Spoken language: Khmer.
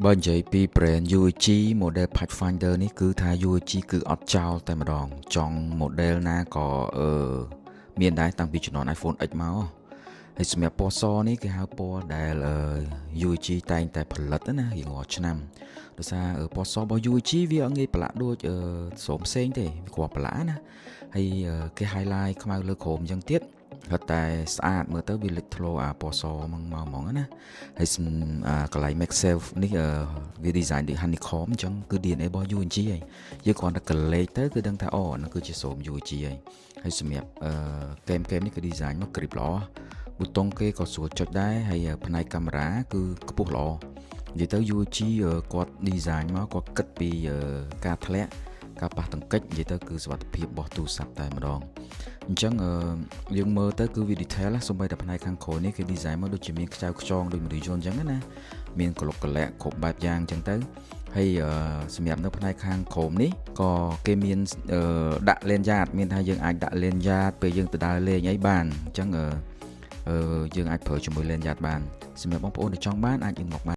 បើនិយាយពី brand UEG model Pathfinder នេះគឺថា UEG គឺអត់ចោលតែម្ដងចង់ model ណាក៏មានដែរតាំងពីជំនាន់ iPhone X មកហើយសម្រាប់ពណ៌សនេះគេហៅពណ៌ដែលUEG តែងតែផលិតណារៀងរាល់ឆ្នាំដោយសារពណ៌សរបស់ UEG វាអត់ងាយប្រឡាក់ដូចស្រោមផ្សេងទេវាគ្រាន់ប្រឡាក់ណាហើយគេ highlight ខ្មៅលើក្រោមអញ្ចឹងទៀតរត់តែស្អាតមើលទៅវាលេចធ្លោពណ៌សមកហ្មងណាហើយកន្លែង make self នេះវា design ដូច honeycomb អញ្ចឹងគឺ DNA របស់ UNG ហើយយើងគ្រាន់តែកលេចទៅគឺដឹងថាអូហ្នឹងគឺជាស្រោម UNG ហើយសម្រាប់game នេះគឺ design មក grip ល្អប៊ូតុងគេក៏ស្រួលចុចដែរហើយផ្នែកកាមេរ៉ាគឺខ្ពស់ល្អនិយាយទៅ UNG គាត់ design មកគាត់គិតពីការធ្លាក់ការប៉ះទង្គិចនិយាយទៅគឺសុវត្ថិភាពរបស់ទូរស័ព្ទតែម្ដងអញ្ចឹងយើងមើលទៅគឺវា detail ណាសូម្បីតែផ្នែកខាងក្រោយនេះគេ design មកដូចជាមានខ្ចៅខ្ចងដូចមនុស្សយន្តអញ្ចឹងណាមានកលុកកលាក់គ្រប់បែបយ៉ាងអញ្ចឹងទៅហើយសម្រាប់នៅផ្នែកខាងក្រោមនេះក៏គេមានដាក់លេនយ៉ាតមានថាយើងអាចដាក់លេនយ៉ាតពេលយើងទៅដើរលេងអីបានអញ្ចឹងយើងអាចប្រើជាមួយលេនយ៉ាតបានសម្រាប់បងប្អូនដែលចង់បានអាច inbox បាន